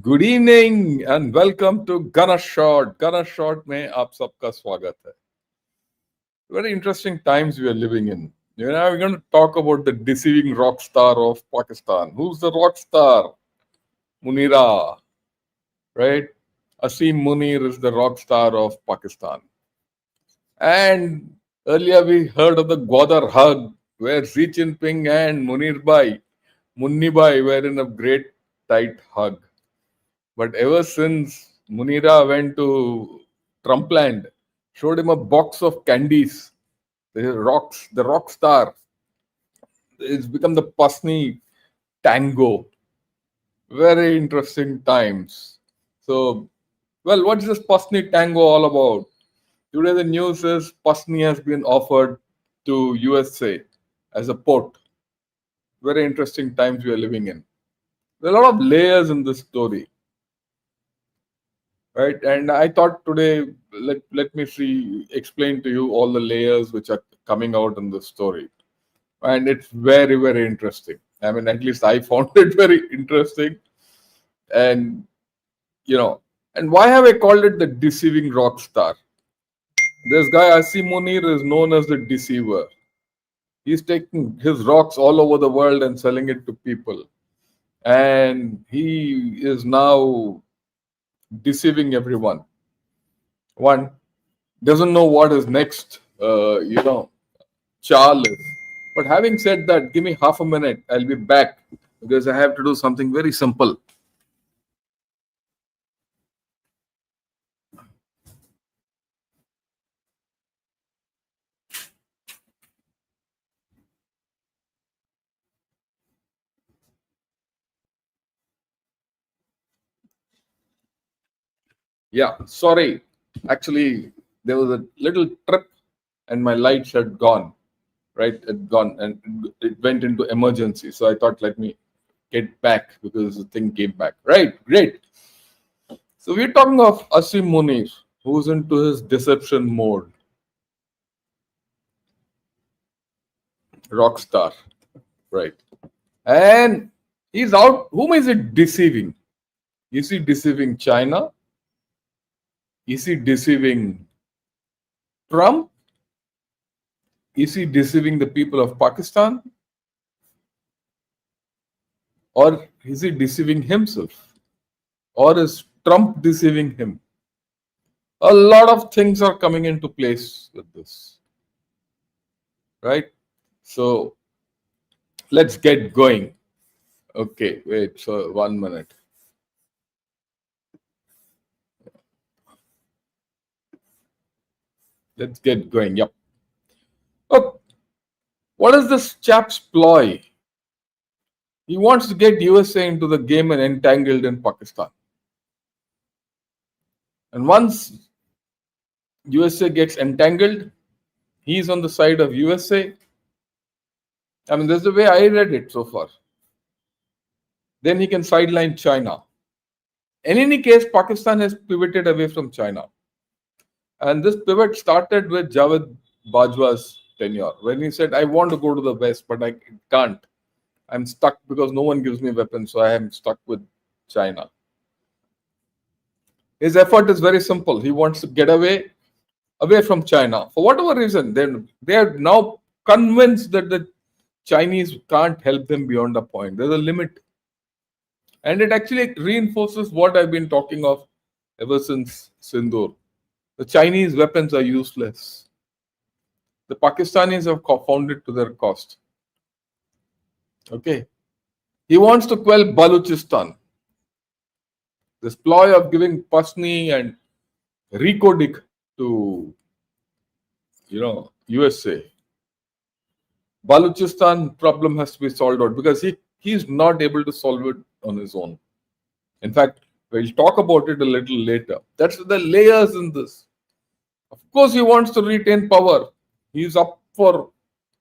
Good evening and welcome to gun shot. Gun shot में आप सबका स्वागत है। Very interesting times we are living in. We're going to talk about the deceiving rock star of Pakistan. Who's the rock star? Munira, right? Asim Munir is the rock star of Pakistan. And earlier we heard of the Gwadar hug, where Xi Jinping and Munni Bhai were in a great tight hug. But ever since Munira went to Trumpland, showed him a box of candies, the rock star, it's become the Pasni tango. Very interesting times. So, well, what is this Pasni tango all about? Today the news is Pasni has been offered to USA as a port. Very interesting times we are living in. There are a lot of layers in this story. Right, and I thought today let me explain to you all the layers which are coming out in this story, and it's very interesting. I mean, at least I found it very interesting, and and why have I called it the deceiving rock star? This guy Asim Munir is known as the deceiver. He's taking his rocks all over the world and selling it to people, and he is now deceiving everyone. One doesn't know what his next, chal is. But having said that, give me half a minute. I'll be back because I have to do something very simple. Yeah, sorry. Actually, there was a little trip and my lights had gone. Right, it gone and it went into emergency. So I thought, let me get back because the thing came back. Right, great. So we're talking of Asim Munir, who's into his deception mode. Rockstar, right? And he's out. Whom is it deceiving? Is he deceiving China? Is he deceiving Trump? Is he deceiving the people of Pakistan? Or is he deceiving himself? Or is Trump deceiving him? A lot of things are coming into place with this. Right? So let's get going. Okay, wait, so 1 minute. Let's get going. Yep. Oh, what is this chap's ploy? He wants to get USA into the game and entangled in Pakistan. And once USA gets entangled, he's on the side of USA. I mean, that's the way I read it so far. Then he can sideline China. In any case, Pakistan has pivoted away from China. And this pivot started with Javed Bajwa's tenure, when he said, I want to go to the West, but I can't. I'm stuck because no one gives me weapons, so I am stuck with China. His effort is very simple. He wants to get away from China. For whatever reason, they are now convinced that the Chinese can't help them beyond a point. There's a limit. And it actually reinforces what I've been talking of ever since Sindoor. The Chinese weapons are useless. The Pakistanis have found it to their cost. Okay. He wants to quell Baluchistan. This ploy of giving Pasni and Reko Diq to, USA. Baluchistan problem has to be solved out because he's not able to solve it on his own. In fact, we'll talk about it a little later. That's the layers in this. Of course, he wants to retain power. He's up for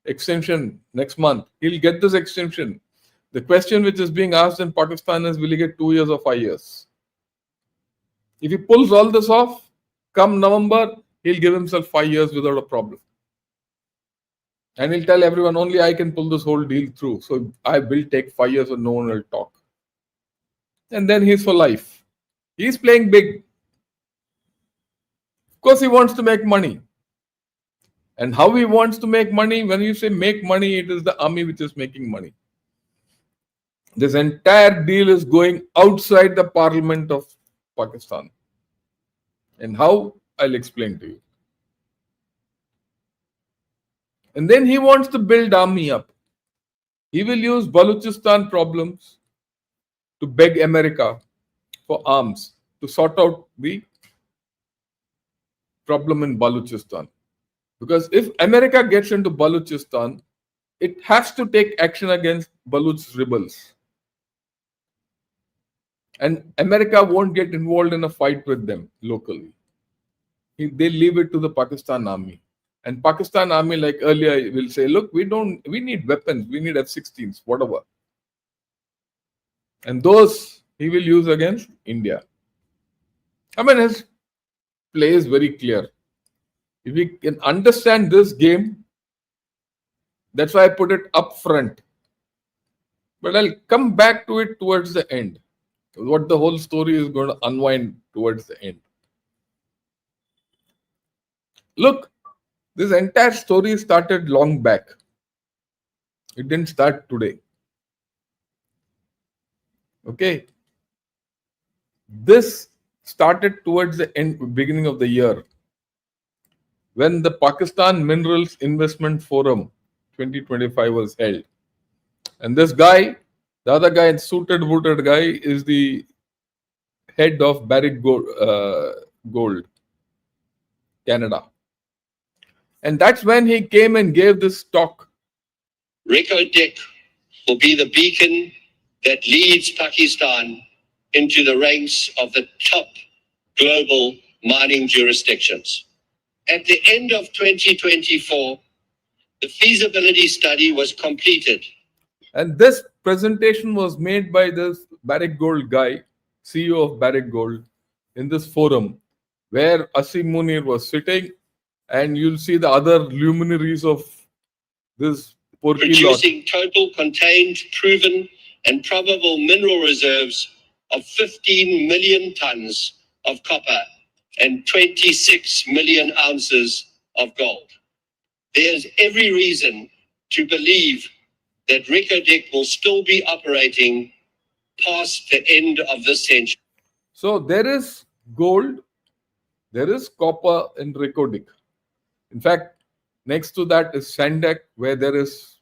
extension next month. He'll get this extension. The question which is being asked in Pakistan is, will he get 2 years or 5 years? If he pulls all this off, come November, he'll give himself 5 years without a problem. And he'll tell everyone, only I can pull this whole deal through. So I will take 5 years and no one will talk. and then he's for life. He's playing big. Of course, he wants to make money. And how he wants to make money, when you say make money, it is the army which is making money. This entire deal is going outside the parliament of Pakistan. And how? I'll explain to you. And then he wants to build army up. He will use Baluchistan problems to beg America for arms to sort out the problem in Baluchistan. Because if America gets into Baluchistan, it has to take action against Baluch rebels. And America won't get involved in a fight with them locally. They leave it to the Pakistan army. And Pakistan army, like earlier, will say, look, we need weapons, we need F-16s, whatever. And those he will use against India. I mean, his play is very clear. If we can understand this game, that's why I put it up front. But I'll come back to it towards the end. What the whole story is going to unwind towards the end. Look, this entire story started long back. It didn't start today. Okay. This started towards the beginning of the year, when the Pakistan Minerals Investment Forum 2025 was held. And this guy, the other guy, suited booted guy, is the head of Barrick Gold, Canada. And that's when he came and gave this talk. Reko Diq will be the beacon that leads Pakistan into the ranks of the top global mining jurisdictions. At the end of 2024, the feasibility study was completed. And this presentation was made by this Barrick Gold guy, CEO of Barrick Gold, in this forum where Munir was sitting, and you'll see the other luminaries of this producing total contained, proven, and probable mineral reserves of 15 million tons of copper and 26 million ounces of gold. There's every reason to believe that Reko Diq will still be operating past the end of this century. So there is gold, there is copper in Reko Diq. In fact, next to that is Sandak, where there is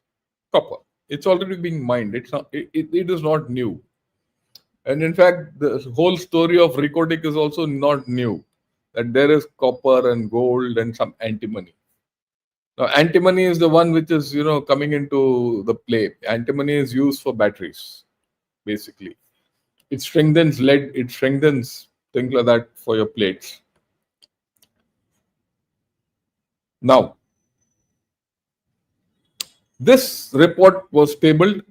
copper. It's already being mined. It is not new. And in fact, the whole story of Reko Diq is also not new. That there is copper and gold and some antimony. Now, antimony is the one which is, coming into the play. Antimony is used for batteries, basically. It strengthens lead, it strengthens things like that for your plates. Now, this report was tabled.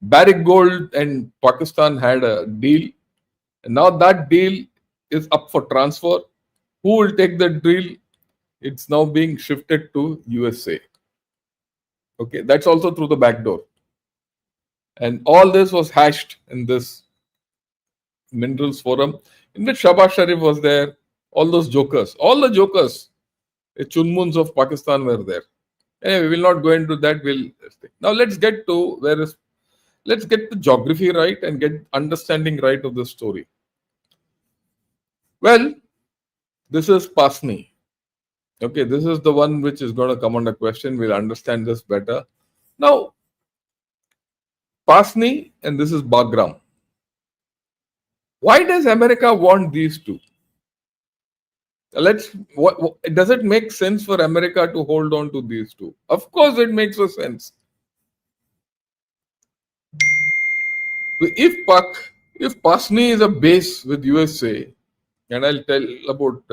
Barrick Gold and Pakistan had a deal. And now that deal is up for transfer. Who will take the deal? It's now being shifted to USA. Okay, that's also through the back door. And all this was hashed in this minerals forum, in which Shahbaz Sharif was there. All those jokers, all the jokers, the Chunmuns of Pakistan were there. Anyway, we will not go into that. Now let's get to let's get the geography right and get understanding right of the story. Well, this is Pasni. Okay, this is the one which is going to come under question. We'll understand this better. Now, Pasni and this is Bagram. Why does America want these two? Does it make sense for America to hold on to these two? Of course, it makes a sense. If Pasni is a base with USA, and I'll tell about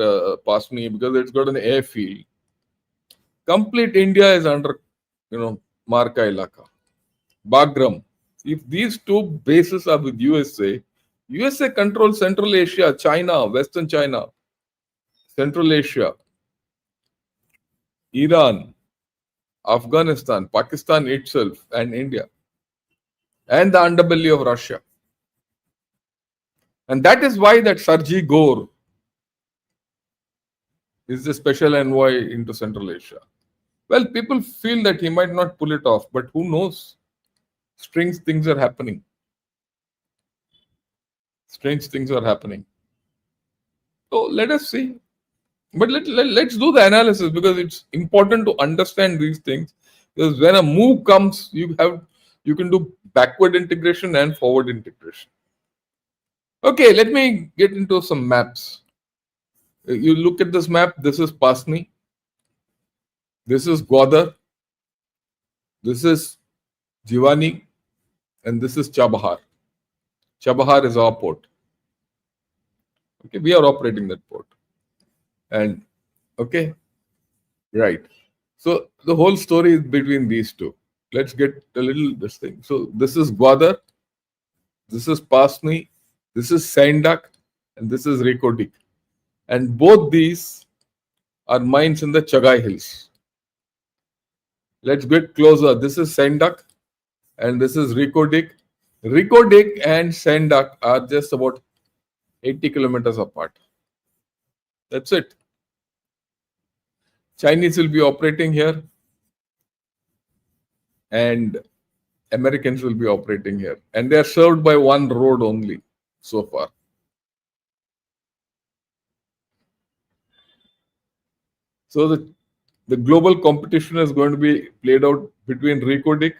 Pasni because it's got an airfield. Complete India is under, Marka Ilaka. Bagram. If these two bases are with USA controls Central Asia, China, Western China, Central Asia, Iran, Afghanistan, Pakistan itself, and India, and the underbelly of Russia. And that is why that Sarji Gore is the special envoy into Central Asia. Well, people feel that he might not pull it off, but who knows? Strange things are happening. Strange things are happening. So let us see. But let's do the analysis, because it's important to understand these things. Because when a move comes, you can do backward integration and forward integration. Okay, let me get into some maps. You look at this map. This is Pasni. This is Gwadar. This is Jiwani. And this is Chabahar. Chabahar is our port. Okay, we are operating that port. And okay, right. So the whole story is between these two. Let's get a little this thing. So this is Gwadar. This is Pasni. This is Sendak. And this is Reko Diq. And both these are mines in the Chagai Hills. Let's get closer. This is Sendak and this is Reko Diq. Reko Diq and Sendak are just about 80 kilometers apart. That's it. Chinese will be operating here and Americans will be operating here. And they are served by one road only so far. So the global competition is going to be played out between Reko Diq,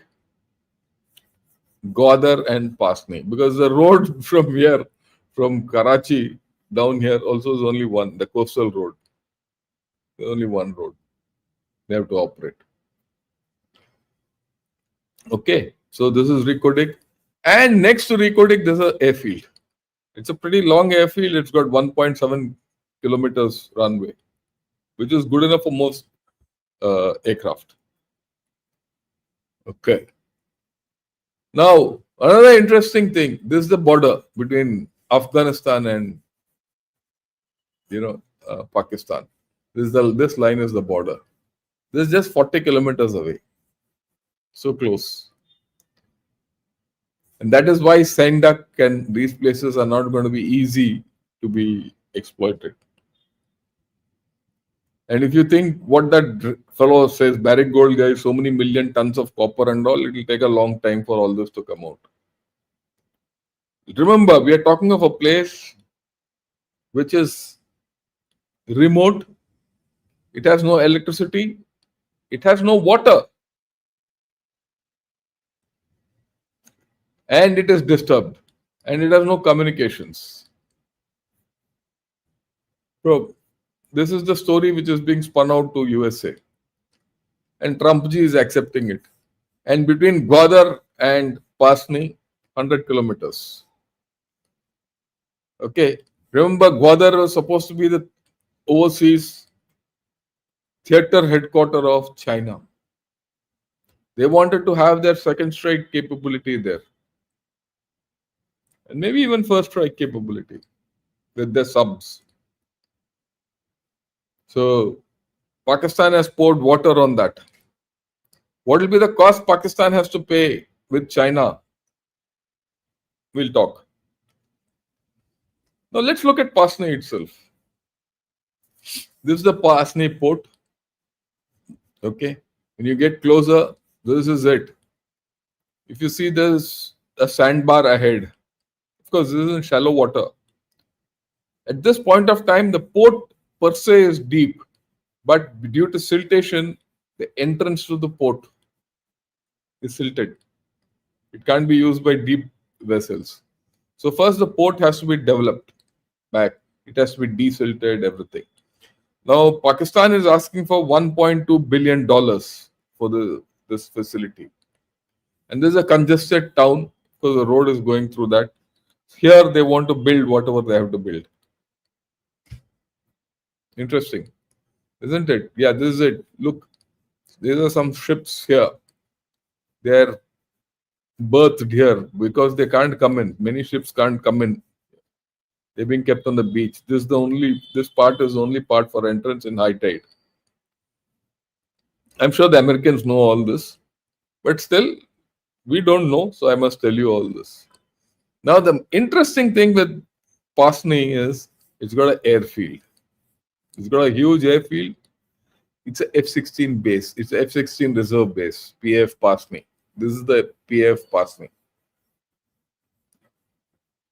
Gwadar and Pasni, because the road from here, from Karachi down here also is only one, the coastal road. There's only one road they have to operate. Okay, so this is Reko Diq. And next to Reko Diq, there's an airfield. It's a pretty long airfield. It's got 1.7 kilometers runway, which is good enough for most aircraft. Okay. Now, another interesting thing, this is the border between Afghanistan and Pakistan. This line is the border. This is just 40 kilometers away. So close. And that is why Sendak and these places are not going to be easy to be exploited. And if you think what that fellow says, Barrick Gold guy, so many million tons of copper and all, it will take a long time for all this to come out. Remember, we are talking of a place which is remote. It has no electricity. It has no water. And it is disturbed. And it has no communications. So, this is the story which is being spun out to USA. And Trumpji is accepting it. And between Gwadar and Pasni, 100 kilometers. Okay. Remember, Gwadar was supposed to be the overseas theater headquarters of China. They wanted to have their second strike capability there. And maybe even first strike capability with their subs. So, Pakistan has poured water on that. What will be the cost Pakistan has to pay with China? We'll talk. Now, let's look at Pasni itself. This is the Pasni port. Okay. When you get closer, this is it. If you see there's a sandbar ahead, of course, this is in shallow water. At this point of time, the port per se is deep, but due to siltation, the entrance to the port is silted. It can't be used by deep vessels. So first the port has to be developed back. It has to be desilted, everything. Now Pakistan is asking for $1.2 billion for this facility. And this is a congested town because the road is going through that. Here they want to build whatever they have to build. Interesting, isn't it? Yeah, this is it. Look, these are some ships here. They're berthed here because they can't come in. Many ships can't come in. They're being kept on the beach. This part is the only part for entrance in high tide. I'm sure the Americans know all this, but still, we don't know, so I must tell you all this. Now, the interesting thing with Pasni is it's got an airfield. It's got a huge airfield. It's a F-16 base. It's a F-16 reserve base. PF Pasni. This is the PF Pasni.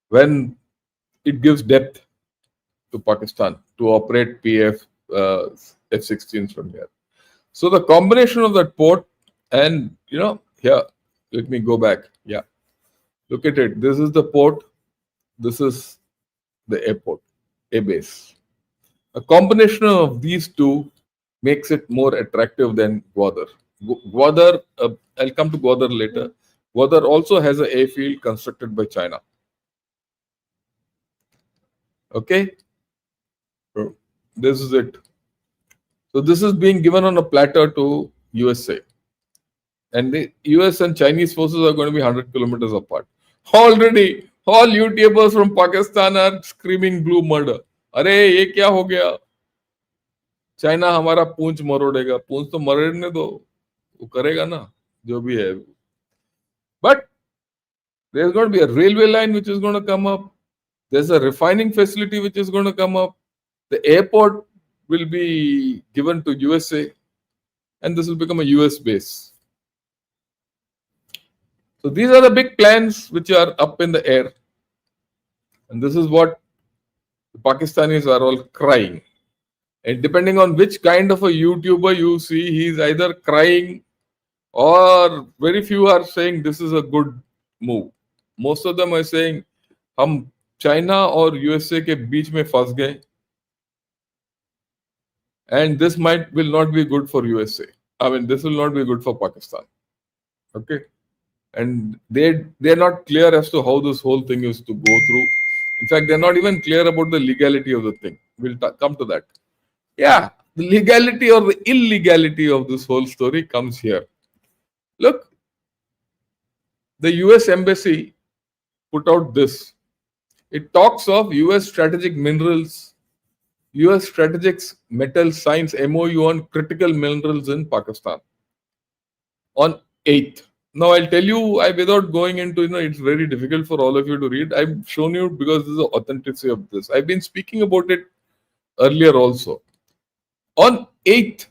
When it gives depth to Pakistan to operate PF F-16s from here. So the combination of that port and here, let me go back. Yeah, look at it. This is the port. This is the airport, a base. A combination of these two makes it more attractive than Gwadar. Gwadar, I'll come to Gwadar later. Gwadar also has an airfield constructed by China. Okay, so this is it. So this is being given on a platter to USA. And the US and Chinese forces are going to be 100 kilometers apart. Already, all YouTubers from Pakistan are screaming blue murder. अरे ये क्या हो गया? China हमारा पूंछ मरोड़ेगा. पूंछ तो मरोड़ने दो, वो करेगा ना जो भी है. But there's going to be a railway line which is going to come up. There's a refining facility which is going to come up. The airport will be given to USA, and this will become a US base. So these are the big plans which are up in the air. And this is what the Pakistanis are all crying. And depending on which kind of a YouTuber you see, he's either crying or very few are saying this is a good move. Most of them are saying, हम China और USA के बीच में फंस गए. And this will not be good for USA. I mean, this will not be good for Pakistan. Okay. And they're not clear as to how this whole thing is to go through. In fact, they're not even clear about the legality of the thing. We'll come to that. Yeah, the legality or the illegality of this whole story comes here. Look, the US embassy put out this. It talks of US strategic minerals, US strategic metal science MOU on critical minerals in Pakistan on 8th. Now I'll tell you, without going into, it's very difficult for all of you to read. I've shown you because this is the authenticity of this. I've been speaking about it earlier also. On 8th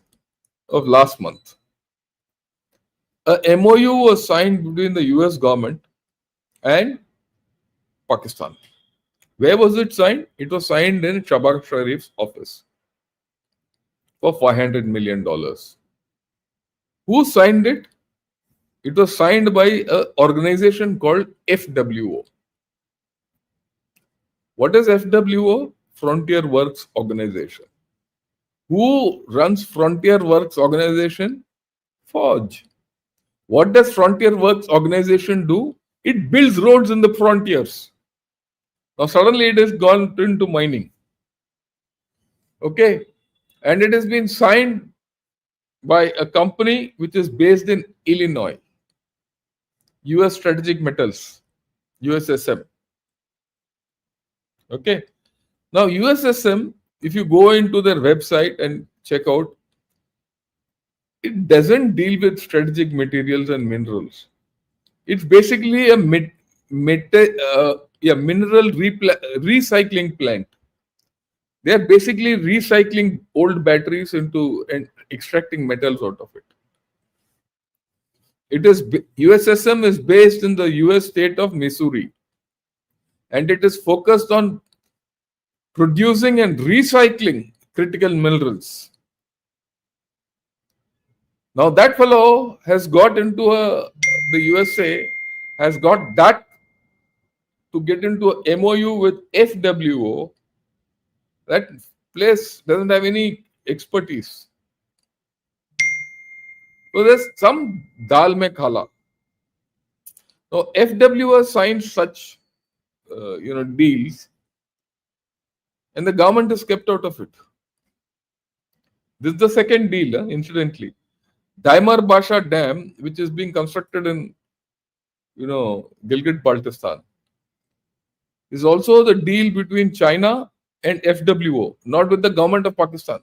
of last month, a MOU was signed between the US government and Pakistan. Where was it signed? It was signed in Shahbaz Sharif's office for $500 million. Who signed it? It was signed by an organization called FWO. What is FWO? Frontier Works Organization. Who runs Frontier Works Organization? Forge. What does Frontier Works Organization do? It builds roads in the frontiers. Now suddenly it has gone into mining. Okay. And it has been signed by a company which is based in Illinois. US Strategic Metals, USSM. Okay. Now, USSM, if you go into their website and check out, it doesn't deal with strategic materials and minerals. It's basically a mineral recycling plant. They are basically recycling old batteries into and extracting metals out of it. USSM is based in the US state of Missouri, and it is focused on producing and recycling critical minerals. Now that fellow has got into the USA has got that to get into a MOU with FWO. That place doesn't have any expertise. So there's some dal mein khala. Now FWO signed such deals, and the government is kept out of it. This is the second deal, incidentally. Daimar Basha Dam, which is being constructed in Gilgit-Baltistan, is also the deal between China and FWO, not with the government of Pakistan.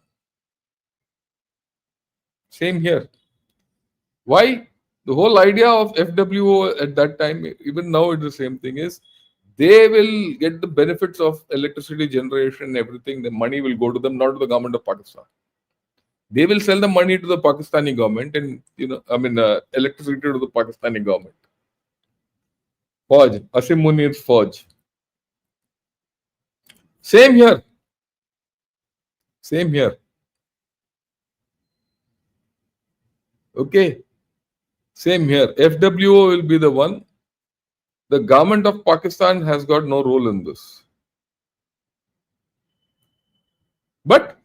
Same here. Why? The whole idea of FWO at that time, even now it's the same thing, is They will get the benefits of electricity generation, everything. The money will go to them, not to the government of Pakistan. They will sell the money to the Pakistani government, and electricity to the Pakistani government. Fauj, Asim Munir's Fauj. Same here. Same here. Okay. Same here. FWO will be the one. The government of Pakistan has got no role in this. But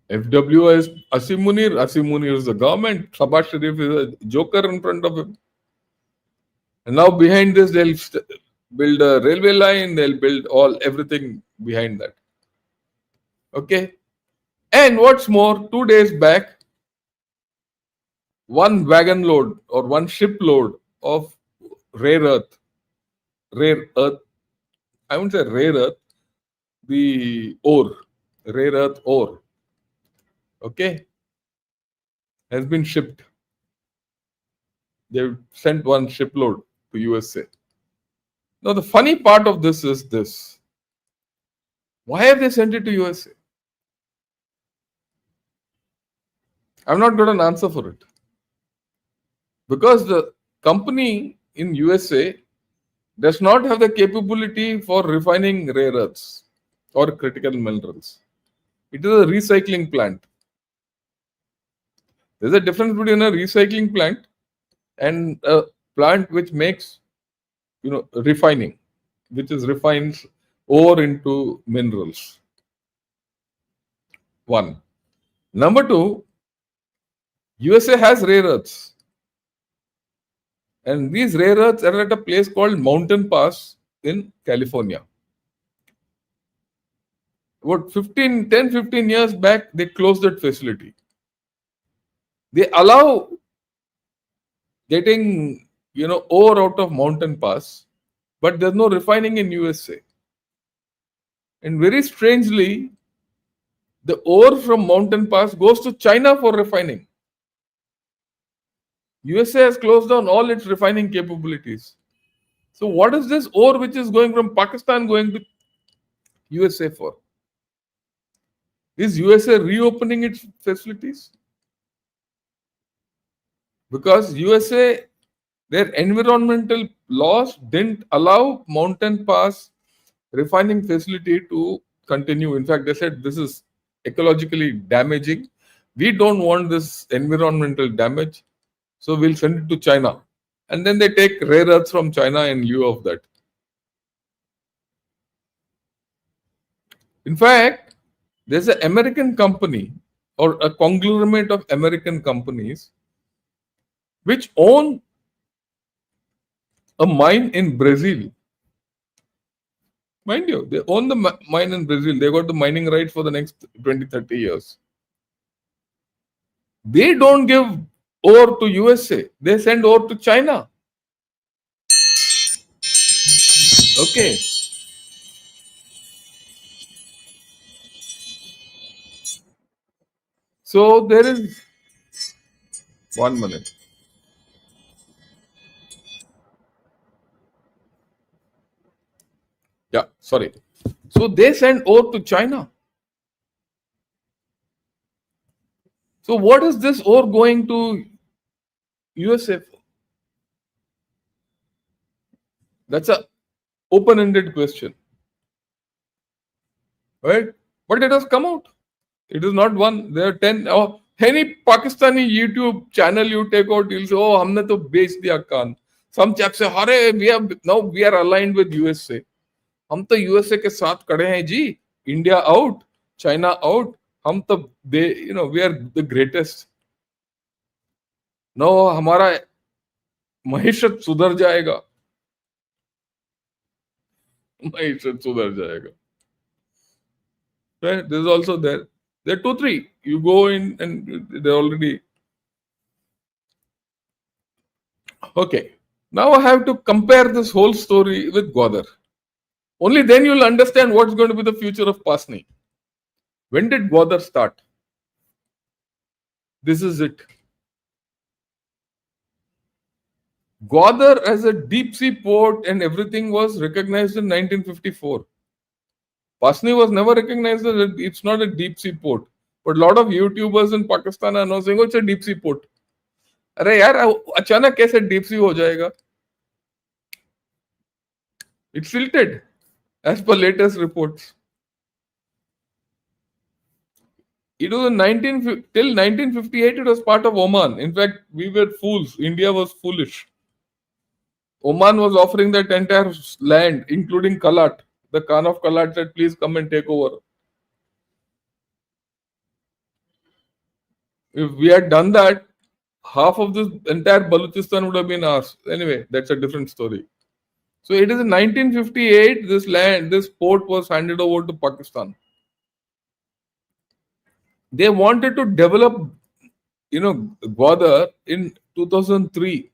FWO is Asim Munir. Asim Munir is the government. Sabah Sharif is a joker in front of him. And now behind this, they'll build a railway line. They'll build everything behind that. Okay. And what's more, 2 days back, one wagon load or one ship load of rare earth, I wouldn't say rare earth, the ore, rare earth ore, okay, has been shipped. They've sent one shipload to USA. Now, the funny part of this is this. Why have they sent it to USA? I've not got an answer for it. Because the company in USA does not have the capability for refining rare earths or critical minerals. It is a recycling plant. There's a difference between a recycling plant and a plant which makes, refining, which refines ore into minerals. One. Number two, USA has rare earths. And these rare earths are at a place called Mountain Pass in California. About 10-15 years back, they closed that facility. They allow getting, ore out of Mountain Pass, but there's no refining in USA. And very strangely, the ore from Mountain Pass goes to China for refining. USA has closed down all its refining capabilities. So what is this ore which is going from Pakistan going to USA for? Is USA reopening its facilities? Because USA, their environmental laws didn't allow Mountain Pass refining facility to continue. In fact, they said this is ecologically damaging. We don't want this environmental damage, so we'll send it to China. And then they take rare earths from China in lieu of that. In fact, there's an American company or a conglomerate of American companies which own a mine in Brazil. Mind you, they own the mine in Brazil. They got the mining rights for the next 20-30 years. They don't give ore to USA. They send ore to China. Okay. So there is 1 minute. Yeah, sorry. So they send ore to China. So what is this ore going to USA for? That's a open-ended question. Right? But it has come out. It is not one. There are 10. Oh, any Pakistani YouTube channel you take out, you'll say, oh, हमने तो बेच दिया कान. Some chap say, अरे, we are aligned with USA. हम तो USA के साथ खड़े हैं जी. India out, China out. हम तो we are the greatest. No, हमारा महीशत सुधर जाएगा. महीशत सुधर जाएगा. Right? This is also there. There are 2-3. You go in and they're already. Okay. Now I have to compare this whole story with Gwadar. Only then you'll understand what's going to be the future of Pasni. When did Gwadar start? This is it. Gwadar as a deep sea port and everything was recognized in 1954. Pasni was never recognized as it's not a deep sea port. But a lot of YouTubers in Pakistan are now saying, oh, it's a deep sea port. अरे यार अचानक कैसे deep sea हो जाएगा? It's silted as per latest reports. It was in till 1958 it was part of Oman. In fact, we were fools. India was foolish. Oman was offering that entire land, including Kalat. The Khan of Kalat said, please come and take over. If we had done that, half of this entire Baluchistan would have been ours. Anyway, that's a different story. So it is in 1958 this port was handed over to Pakistan. They wanted to develop, Gwadar in 2003,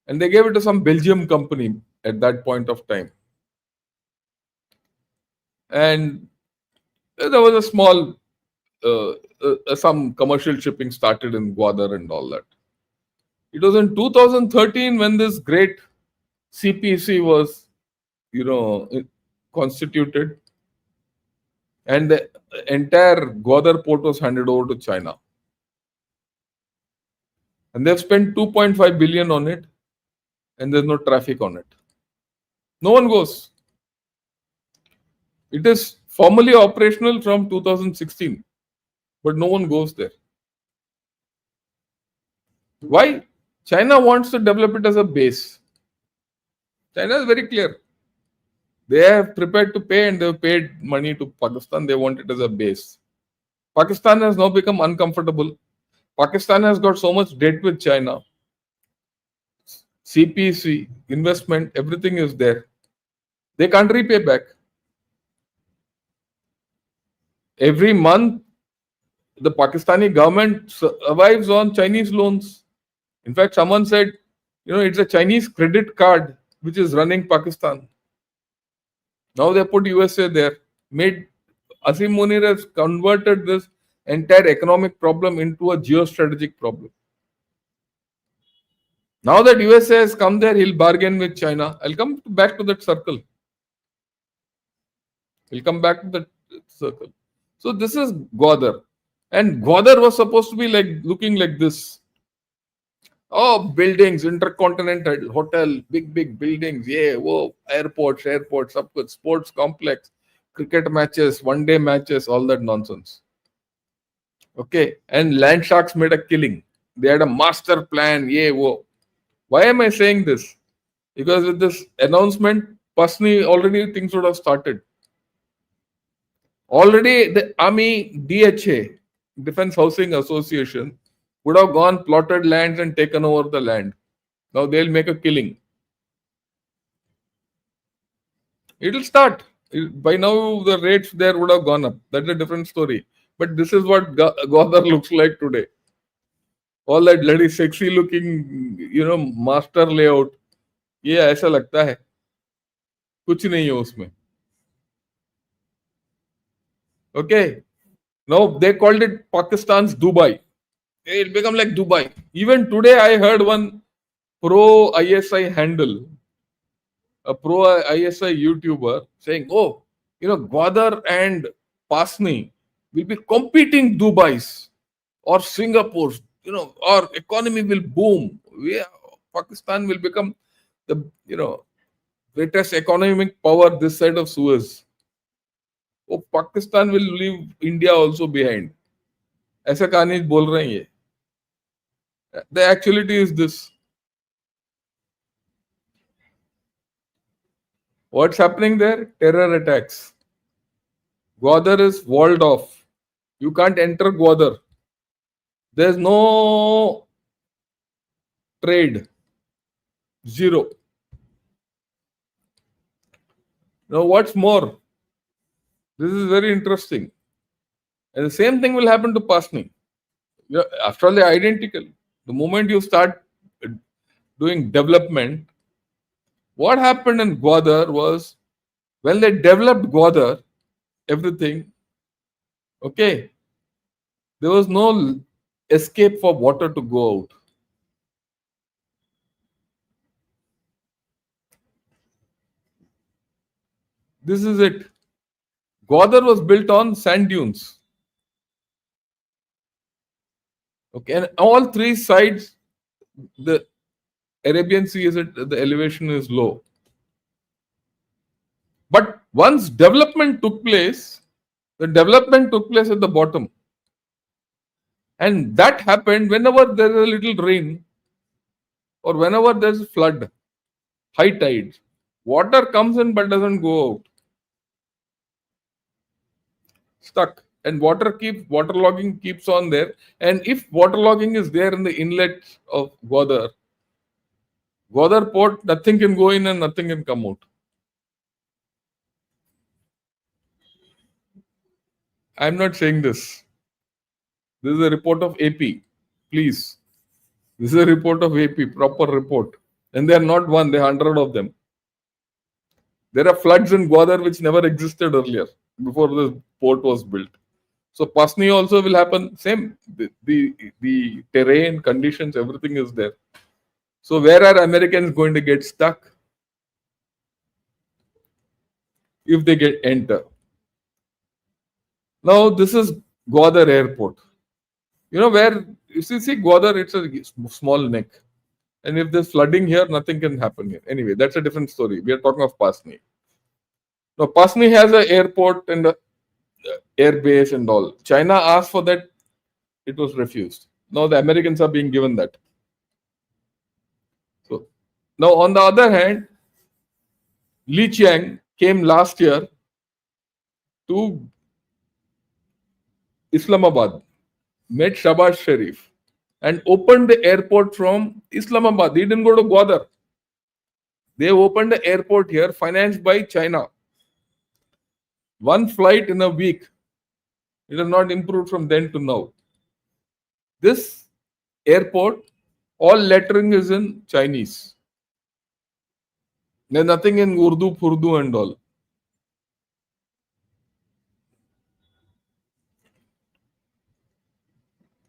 and they gave it to some Belgium company at that point of time. And there was a small, some commercial shipping started in Gwadar and all that. It was in 2013 when this great CPC was, constituted, and the entire Gwadar port was handed over to China. And they've spent 2.5 billion on it, and there's no traffic on it. No one goes. It is formally operational from 2016, but no one goes there. Why? China wants to develop it as a base. China is very clear. They have prepared to pay and they've paid money to Pakistan. They want it as a base. Pakistan has now become uncomfortable. Pakistan has got so much debt with China. CPC, investment, everything is there. They can't repay back. Every month, the Pakistani government survives on Chinese loans. In fact, someone said, it's a Chinese credit card which is running Pakistan. Now they put USA there. Asim Munir has converted this entire economic problem into a geostrategic problem. Now that USA has come there, he'll bargain with China. I'll come back to that circle. He'll come back to that circle. So this is Gwadar. And Gwadar was supposed to be looking like this. Oh, buildings, intercontinental hotel, big buildings. Yeah, whoa, airports, sports complex, cricket matches, one-day matches, all that nonsense. Okay, and land sharks made a killing. They had a master plan. Yeah, whoa. Why am I saying this? Because with this announcement, personally, already things would have started. Already, the Army DHA, Defense Housing Association, would have gone, plotted lands and taken over the land. Now they'll make a killing. It'll start. By now, the rates there would have gone up. That's a different story. But this is what Gwadar looks like today. All that bloody sexy looking, master layout. ये ऐसा लगता है कुछ नहीं है उसमें. Okay. Now they called it Pakistan's Dubai. It become like Dubai. Even today, I heard one pro ISI handle, a pro ISI YouTuber saying, "Oh, Gwadar and Pasni will be competing Dubai's or Singapore's. Our economy will boom. Pakistan will become the greatest economic power this side of Suez. Oh, Pakistan will leave India also behind." ऐसा कहानी बोल रहे हैं ये. The actuality is this. What's happening there? Terror attacks. Gwadar is walled off. You can't enter Gwadar. There's no trade. Zero. Now, what's more? This is very interesting. And the same thing will happen to Pasni. After all, they're identical. The moment you start doing development, what happened in Gwadar was when they developed Gwadar, everything, okay, there was no escape for water to go out. This is it. Gwadar was built on sand dunes. Okay, and all three sides, the Arabian Sea is at the elevation is low. But once development took place, the development took place at the bottom. And that happened whenever there is a little rain or whenever there's a flood, high tides. Water comes in but doesn't go out. Stuck. And waterlogging keeps on there. And if waterlogging is there in the inlet of Gwadar port, nothing can go in and nothing can come out. I'm not saying this. This is a report of AP. Please. This is a report of AP, proper report. And they are not one, there are 100 of them. There are floods in Gwadar which never existed earlier, before the port was built. So Pasni also will happen. Same. The terrain, conditions, everything is there. So where are Americans going to get stuck? If they enter. Now this is Gwadar airport. You know where, you see Gwadar, it's a small neck. And if there's flooding here, nothing can happen here. Anyway, that's a different story. We are talking of Pasni. Now Pasni has an airport and an air base and all. China asked for that. It was refused. Now the Americans are being given that. So now on the other hand, Li Qiang came last year to Islamabad, met Shahbaz Sharif and opened the airport from Islamabad. He didn't go to Gwadar. They opened the airport here, financed by China. One flight in a week. It has not improved from then to now. This airport, all lettering is in Chinese. There's nothing in Urdu and all.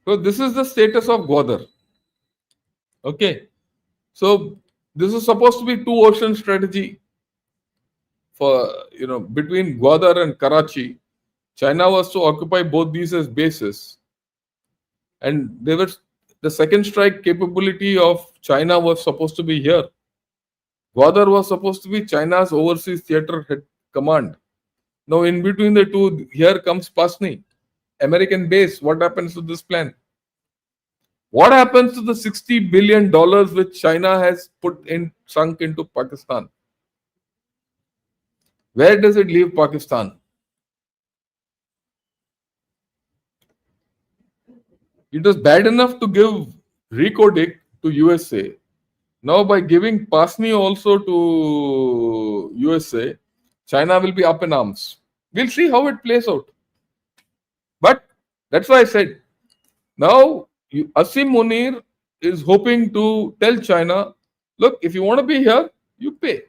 So this is the status of Gwadar. Okay. So this is supposed to be two ocean strategy for, between Gwadar and Karachi. China was to occupy both these as bases. And the second strike capability of China was supposed to be here. Gwadar was supposed to be China's overseas theater head command. Now in between the two, here comes Pasni, American base. What happens to this plan? What happens to the $60 billion which China has sunk into Pakistan? Where does it leave Pakistan? It was bad enough to give Reko Diq to USA. Now by giving Pasni also to USA, China will be up in arms. We'll see how it plays out. But that's why I said, now Asim Munir is hoping to tell China, look, if you want to be here, you pay.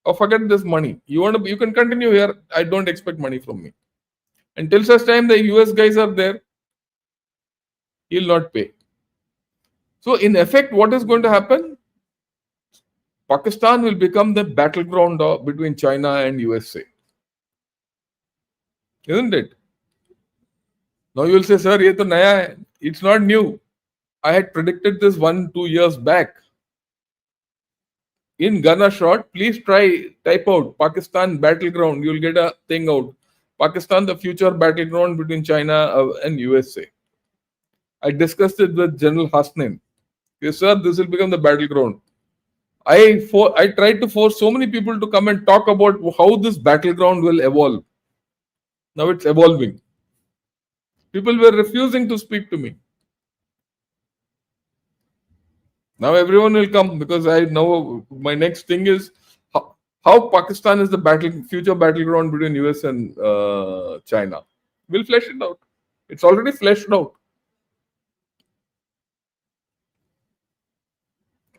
Or forget this money. You can continue here. I don't expect money from me. Until such time the US guys are there, he'll not pay. So in effect, what is going to happen? Pakistan will become the battleground between China and USA. Isn't it? Now you will say, sir, ye to naya hai. It's not new. I had predicted this 1-2 years back. In Ghana short, please type out Pakistan battleground. You'll get a thing out. Pakistan, the future battleground between China and USA. I discussed it with General Hasnain. Yes, sir, this will become the battleground. I tried to force so many people to come and talk about how this battleground will evolve. Now it's evolving. People were refusing to speak to me. Now everyone will come because I know my next thing is how Pakistan is the future battleground between US and China. We'll flesh it out. It's already fleshed out.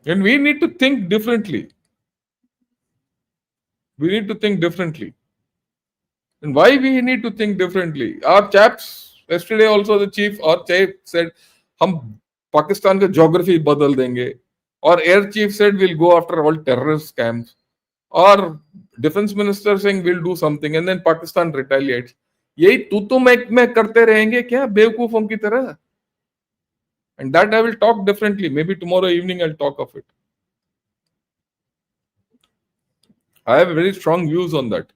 And we need to think differently. We need to think differently. And why we need to think differently? Our chaps, yesterday also the chief said, "Hum Pakistan ka geography badal denge." Or air chief said, "We'll go after all terrorist camps." or defense minister saying we'll do something and then Pakistan retaliates. यही तू मैं करते रहेंगे क्या बेवकूफों की तरह? And that I will talk differently. Maybe tomorrow evening I'll talk of it. I have very strong views on that.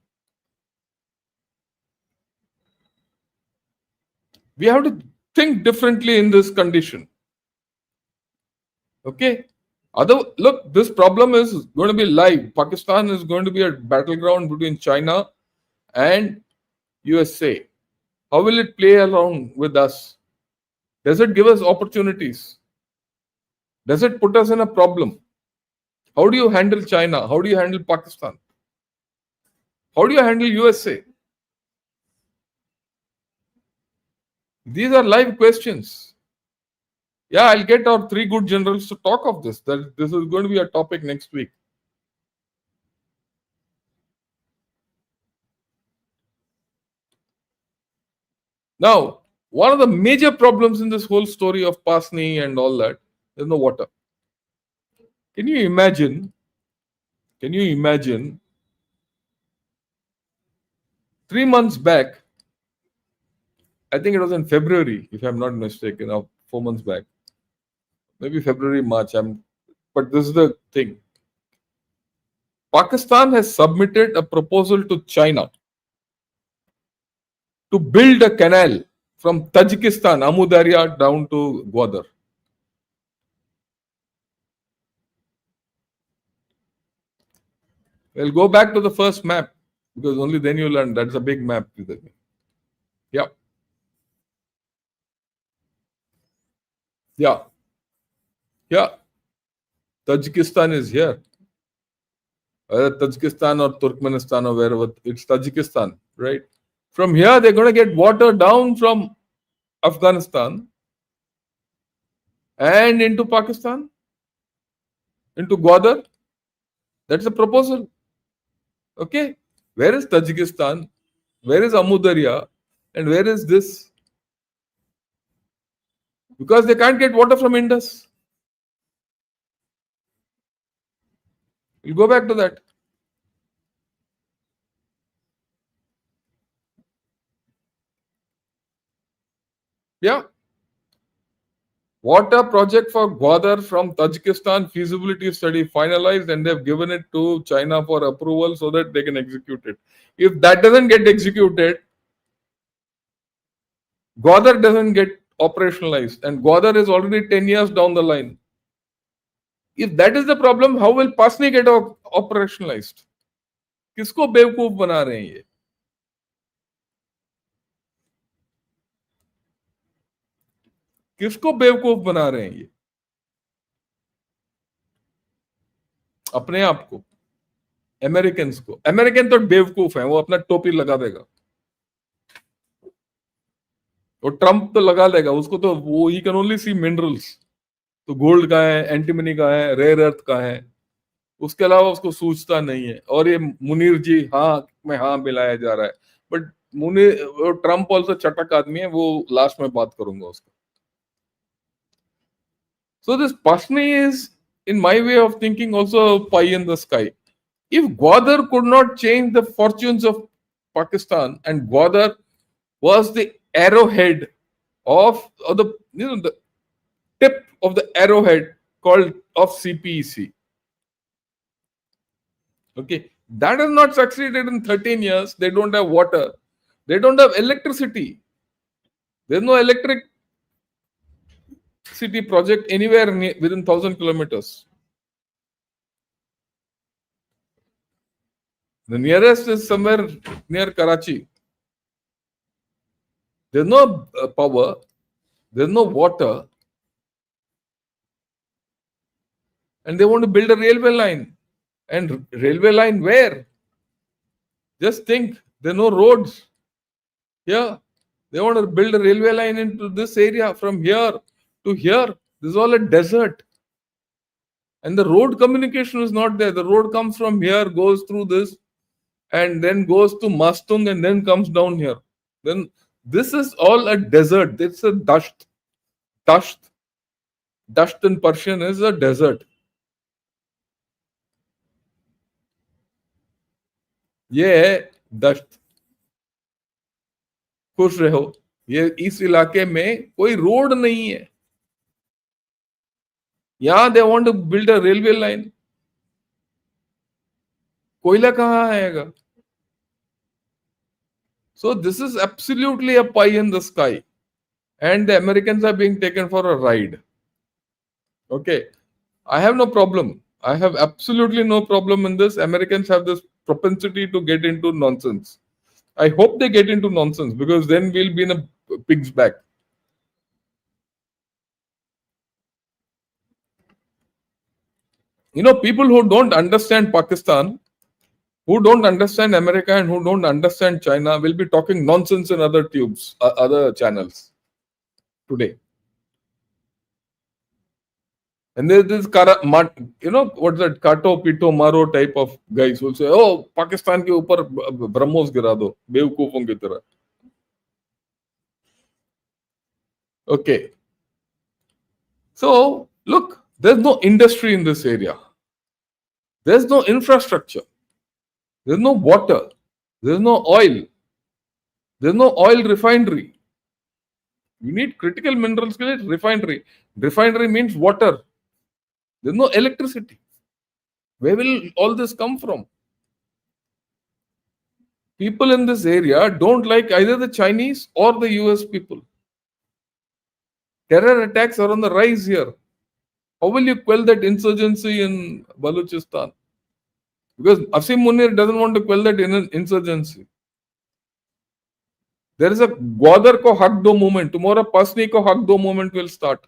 We have to think differently in this condition. Okay? Look, this problem is going to be live. Pakistan is going to be a battleground between China and USA. How will it play along with us? Does it give us opportunities? Does it put us in a problem? How do you handle China? How do you handle Pakistan? How do you handle USA? These are live questions. Yeah, I'll get our 3 good generals to talk of this. That this is going to be a topic next week. Now, one of the major problems in this whole story of Pasni and all that is no water. Can you imagine 3 months back, I think it was in February, if I'm not mistaken, or 4 months back, maybe February, March, but this is the thing. Pakistan has submitted a proposal to China to build a canal from Tajikistan, Amu Darya, down to Gwadar. We'll go back to the first map because only then you learn that's a big map. Yeah. Yeah. Yeah. Tajikistan is here. Either Tajikistan or Turkmenistan or wherever. It's Tajikistan, right? From here, they're going to get water down from Afghanistan and into Pakistan, into Gwadar. That's the proposal. Okay. Where is Tajikistan? Where is Amu Darya? And where is this? Because they can't get water from Indus. We'll go back to that. Yeah. Water project for Gwadar from Tajikistan, feasibility study finalized, and they've given it to China for approval so that they can execute it. If that doesn't get executed, Gwadar doesn't get operationalized, and Gwadar is already 10 years down the line. If that is the problem, how will Pasni get operationalized? किसको बेवकूफ बना रहे हैं ये? किसको बेवकूफ बना रहे हैं ये? अपने आप को, अमेरिकन को. अमेरिकन तो बेवकूफ है, वो अपना टोपी लगा देगा. वो ट्रंप तो लगा देगा, उसको तो वो ही कैन ओनली सी मिनरल्स. तो गोल्ड का है, एंटीमनी का है, रेयर अर्थ का है, उसके अलावा उसको सूझता नहीं है. और ये मुनीर जी हाँ में हाँ मिलाया जा रहा है. बट मुनीर, ट्रंप ऑल्सो चटक आदमी है, वो लास्ट में बात करूंगा उसका. So this Pasni is, in my way of thinking, also a pie in the sky. If Gwadar could not change the fortunes of Pakistan, and Gwadar was the arrowhead of the the tip of the arrowhead called of CPEC. Okay, that has not succeeded in 13 years. They don't have water. They don't have electricity. There's no electric city project anywhere within 1,000 kilometers. The nearest is somewhere near Karachi. There's no power. There's no water. And they want to build a railway line. And railway line where? Just think, there are no roads. Here, they want to build a railway line into this area from here to here. This is all a desert. And the road communication is not there. The road comes from here, goes through this, and then goes to Mastung and then comes down here. Then this is all a desert. It's a dasht. Dasht. Dasht in Persian is a desert. ये है दश्त, खुश रहो। ये इस इलाके में कोई road नहीं है, यहां they want to build a railway line, कोयला कहां आएगा? So this is absolutely a pie in the sky, and the Americans are being taken for a ride. Okay, I have no problem. I have absolutely no problem in this. Americans have this propensity to get into nonsense. I hope they get into nonsense because then we'll be in a pig's back. You know, people who don't understand Pakistan, who don't understand America, and who don't understand China will be talking nonsense in other tubes, other channels today. And there's this, you know, what's that, Kato, Pito, Maro type of guys who will say, oh, Pakistan ke upar BrahMos gira do, बेवकूफों की तरह. Okay. So, look, there's no industry in this area. There's no infrastructure. There's no water. There's no oil. There's no oil refinery. You need critical minerals, refinery. Refinery means water. There's no electricity. Where will all this come from? People in this area don't like either the Chinese or the US people. Terror attacks are on the rise here. How will you quell that insurgency in Baluchistan? Because Asim Munir doesn't want to quell that insurgency. There is a Gwadar ko hak do movement. Tomorrow Pasni ko hak do movement will start.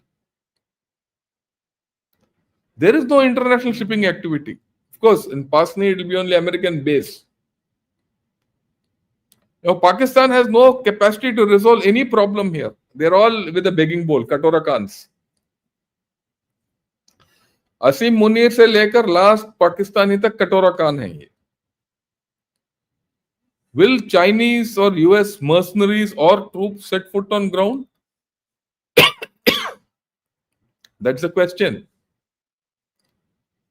There is no international shipping activity. Of course, in Pasni it will be only American base. Now, Pakistan has no capacity to resolve any problem here. They're all with a begging bowl, Katora Khans. असीम मुनीर से लेकर last Pakistani तक कटोरा कान है ये. Will Chinese or US mercenaries or troops set foot on ground? That's the question.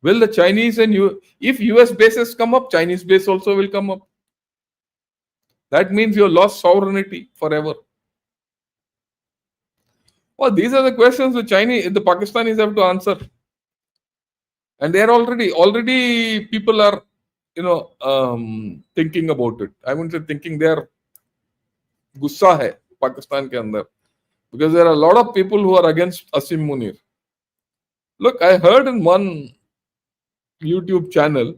Will the Chinese and if US bases come up, Chinese base also will come up. That means you lost sovereignty forever. Well, these are the questions the Pakistanis have to answer. And they're already people are, thinking about it. I wouldn't say thinking, they're gussa hai Pakistan ke andar. Because there are a lot of people who are against Asim Munir. Look, I heard in one YouTube channel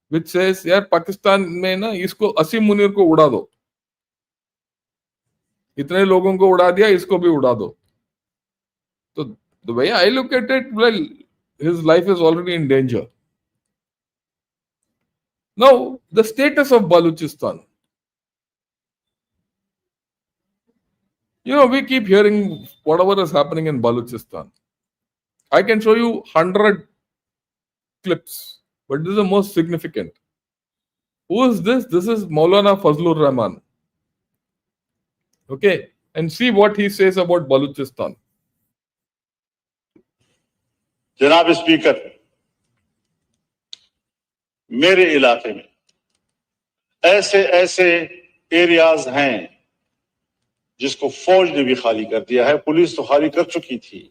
which says, यार पाकिस्तान में ना इसको असीम मुनीर को उड़ा दो, इतने लोगों को उड़ा दिया, इसको भी उड़ा दो. So the way I look at it, well, his life is already in danger. Now, the status of Baluchistan. You know, we keep hearing whatever is happening in Baluchistan. I can show you 100 clips, but this is the most significant. Who is this? This is Maulana Fazlur Rahman. Okay, and see what he says about Baluchistan. जनाब speaker, मेरे इलाके में ऐसे ऐसे areas हैं जिसको फौज ने भी खाली कर दिया है, पुलिस तो खाली कर चुकी थी.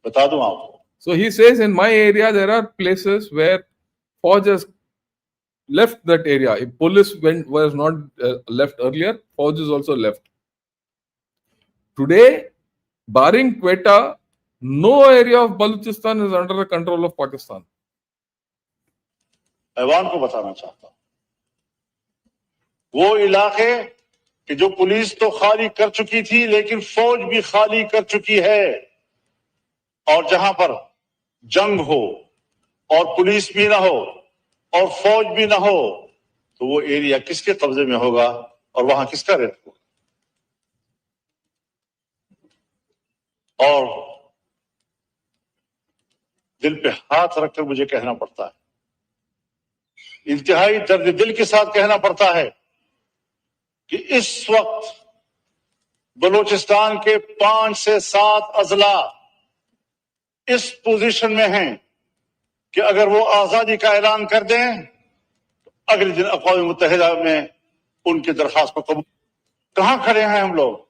बता दूं आपको. So he says, in my area there are places where Fauj has left that area. If police was not left earlier, Fauj is also left. Today, barring Quetta, no area of Baluchistan is under the control of Pakistan. ऐवान को बताना चाहता हूं, वो इलाके कि जो police तो खाली कर चुकी थी लेकिन फौज भी खाली कर चुकी है, और जहां पर जंग हो और पुलिस भी ना हो और फौज भी ना हो, तो वो एरिया किसके कब्जे में होगा और वहां किसका रेट होगा? और दिल पे हाथ रखकर मुझे कहना पड़ता है, इंतहाई दर्द दिल के साथ कहना पड़ता है कि इस वक्त बलूचिस्तान के 5 से 7 अजला इस पोजीशन में हैं कि अगर वो आजादी का ऐलान कर दें तो अगले दिन अक़वाम मुत्तहिदा में उनके दरखास्त को कबूल। कहाँ खड़े हैं हम लोग?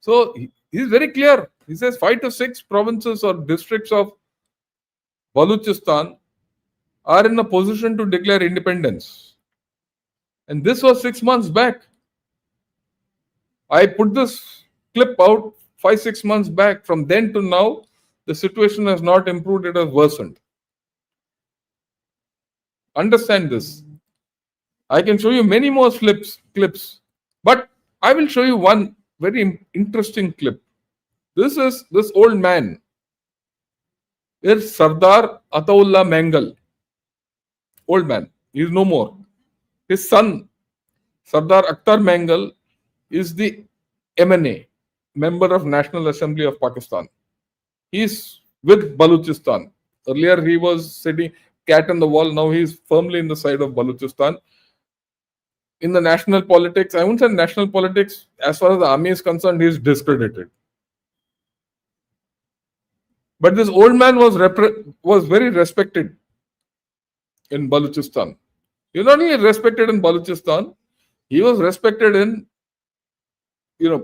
So he's very clear. He says 5 to 6 provinces or districts of Baluchistan are in a position to declare independence. And this was 6 months back. I put this clip out 5-6 months back. From then to now, the situation has not improved, it has worsened. Understand this. I can show you many more clips, but I will show you one very interesting clip. This is this old man. It's Sardar Ataullah Mangal. Old man. He is no more. His son, Sardar Akhtar Mangal, is the MNA, Member of National Assembly of Pakistan. He is with Baluchistan. Earlier he was sitting cat on the wall. Now he is firmly in the side of Baluchistan. In the national politics, I won't say national politics, as far as the army is concerned, he is discredited. But this old man was very respected in Baluchistan. He was not only respected in Baluchistan, he was respected in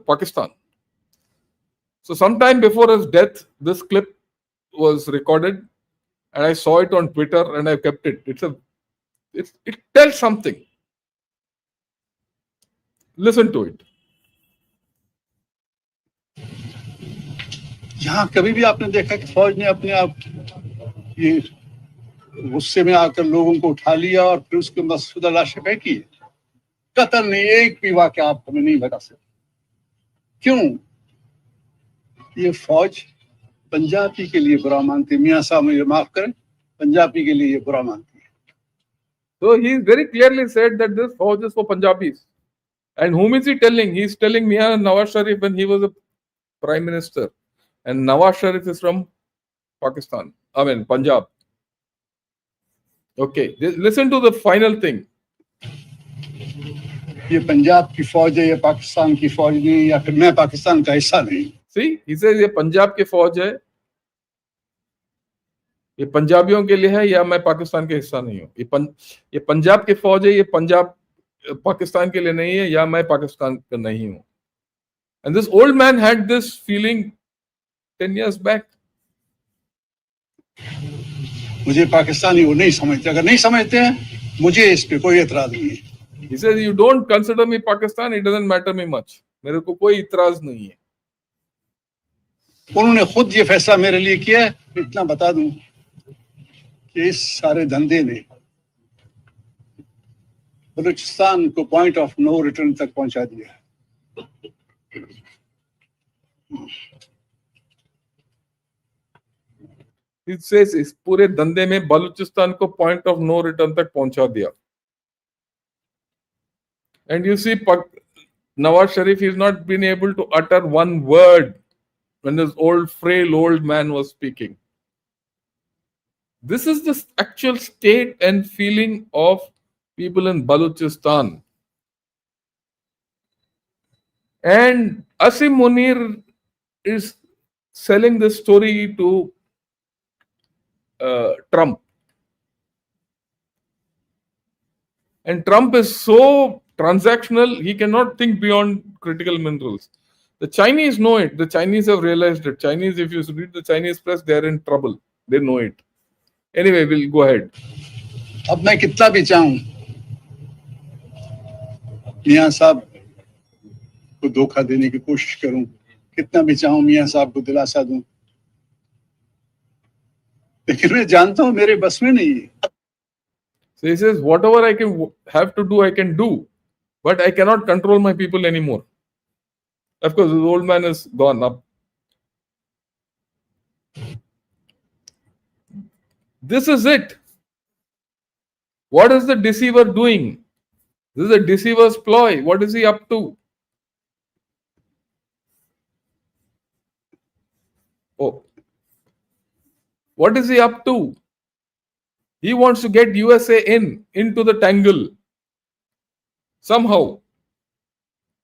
Pakistan. So sometime before his death, this clip was recorded, and I saw it on Twitter, and I kept it. It tells something. Listen to it. यहाँ कभी भी आपने देखा कि फौज ने अपने आप ये गुस्से में आकर लोगों को उठा लिया और फिर उसके मकसूदा लाशें फेंकी? कतल नहीं, एक भी वाक़या आप हमें नहीं बता सकते। क्यों? ये फौज पंजाबी के लिए बुरा मानती है। मियाँ साहब मुझे माफ करें, पंजाबी के लिए ये बुरा मानती है। So he very clearly said that this fauj is for Punjabis. And whom is he telling? He is telling Mian Nawaz Sharif when he was a prime minister. And Nawaz Sharif is from Pakistan. I mean, Punjab. Okay, listen to the final thing. ये पंजाब की फौज है, ये पाकिस्तान की फौज नहीं, या फिर मैं पाकिस्तान का हिस्सा नहीं। See, he says ये पंजाब की फौज है, ये पंजाबियों के लिए है, या मैं पाकिस्तान के हिस्सा नहीं हूँ। ये पंजाब की फौज है, ये पंजाब पाकिस्तान के लिए नहीं है, या मैं पाकिस्तान का नहीं हूँ। And this old man had this feeling 10 years back. मुझे पाकिस्तानी वो नहीं समझते। अगर नहीं समझते हैं, मुझे इस पे कोई एतराज नहीं है। He says, you don't consider me Pakistan, it doesn't matter me much. मेरे को कोई इतराज नहीं है। उन्होंने खुद ये फैसला मेरे लिए किया। इतना बता दूं कि इस सारे धंधे ने बलूचिस्तान को पॉइंट ऑफ नो रिटर्न तक पहुंचा दिया। He says इस पूरे धंधे में बलूचिस्तान को पॉइंट ऑफ नो रिटर्न तक पहुंचा दिया। And you see, Nawaz Sharif, he's not been able to utter one word when this frail old man was speaking. This is the actual state and feeling of people in Baluchistan. And Asim Munir is selling this story to Trump. And Trump is so transactional, he cannot think beyond critical minerals. The Chinese know it. The Chinese have realized it. Chinese, if you read the Chinese press, they are in trouble. They know it. Anyway, we'll go ahead. अब मैं कितना भी चाहूं मियां साहब को धोखा देने की कोशिश करूं, कितना भी चाहूं मियां साहब को दिलासा दूं, लेकिन मैं जानता हूं मेरे बस में नहीं है। So he says, whatever I can have to do, I can do, but I cannot control my people anymore. Of course, the old man is gone up. This is it. What is the deceiver doing? This is a deceiver's ploy. What is he up to? Oh. What is he up to? He wants to get USA into the tangle somehow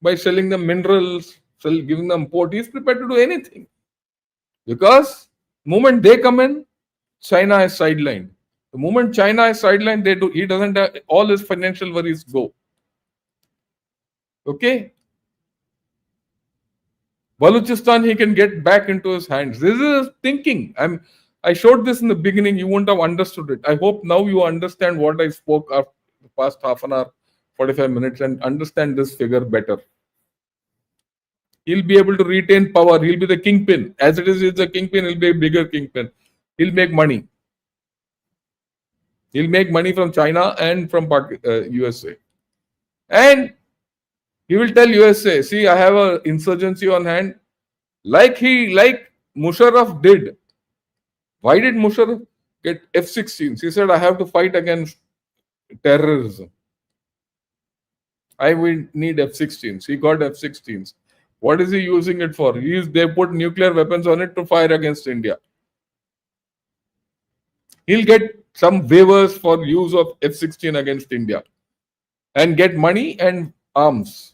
by selling them minerals, giving them port. He's prepared to do anything because the moment they come in, China is sidelined. The moment China is sidelined, he doesn't have, all his financial worries go. Okay? Baluchistan, he can get back into his hands. This is his thinking. I showed this in the beginning. You wouldn't have understood it. I hope now you understand what I spoke after the past half an hour, 45 minutes, and understand this figure better. He'll be able to retain power. He'll be the kingpin. As it is, he's a kingpin. He'll be a bigger kingpin. He'll make money. He'll make money from China and from USA. And he will tell USA, see, I have an insurgency on hand. Like Musharraf did. Why did Musharraf get F-16s? He said, I have to fight against terrorism. I will need F-16s. He got F-16s. What is he using it for? They put nuclear weapons on it to fire against India. He'll get some waivers for use of F-16 against India and get money and arms.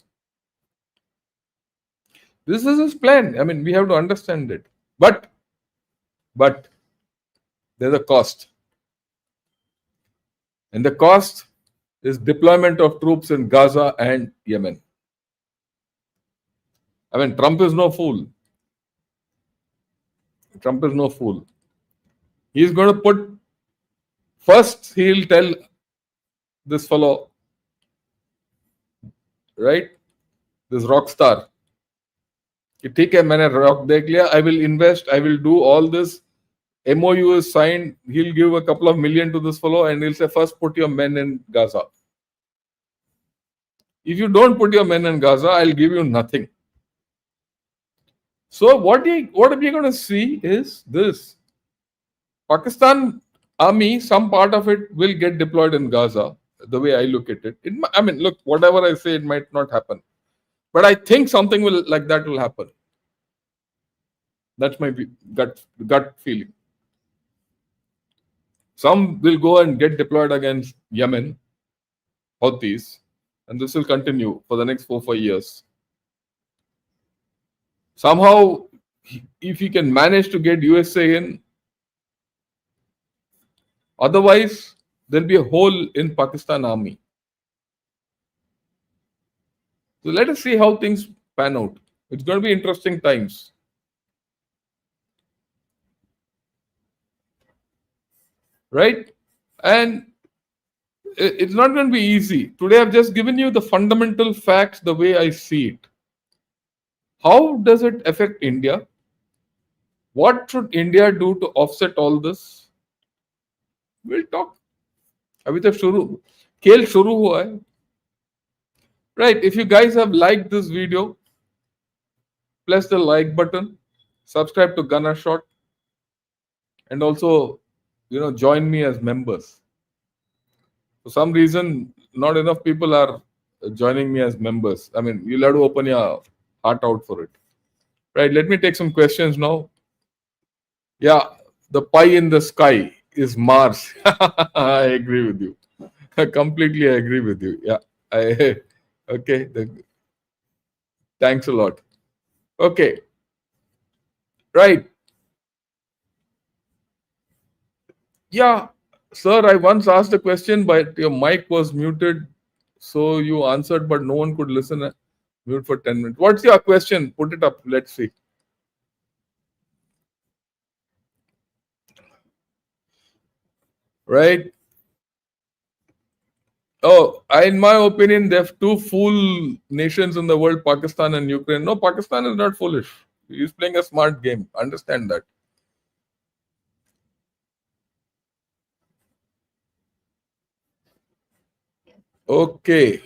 This is his plan. I mean, we have to understand it. But there's a cost. And the cost is deployment of troops in Gaza and Yemen. I mean, Trump is no fool. Trump is no fool. He's going to put, first he'll tell this fellow, right, this Rockstar, ठीक है मैंने rock देख लिया, I will invest, I will do all this, MOU is signed, he'll give a couple of million to this fellow and he'll say, first put your men in Gaza. If you don't put your men in Gaza, I'll give you nothing. So what we're going to see is this. Pakistan army, some part of it will get deployed in Gaza, the way I look at it. I mean, look, whatever I say, it might not happen. But I think something like that will happen. That's my gut feeling. Some will go and get deployed against Yemen, Houthis, and this will continue for the next 4-5 years. Somehow, if he can manage to get USA in, otherwise, there'll be a hole in Pakistan army. So let us see how things pan out. It's going to be interesting times. Right? And it's not going to be easy. Today I've just given you the fundamental facts the way I see it. How does it affect India? What should India do to offset all this? We'll talk. अभी तक खेल शुरू हुआ है. Right, if you guys have liked this video, press the like button, subscribe to Gunner Shot, and also, join me as members. For some reason, not enough people are joining me as members. I mean, you'll have to open your heart out for it. Right, let me take some questions now. Yeah, the pie in the sky is Mars. I agree with you. I completely agree with you. Yeah, okay. Thanks a lot. Okay. Right. Yeah, sir, I once asked a question, but your mic was muted. So you answered, but no one could listen. Mute for 10 minutes. What's your question? Put it up. Let's see. Right. Oh, in my opinion, there are two fool nations in the world, Pakistan and Ukraine. No, Pakistan is not foolish. He's playing a smart game. Understand that. Okay.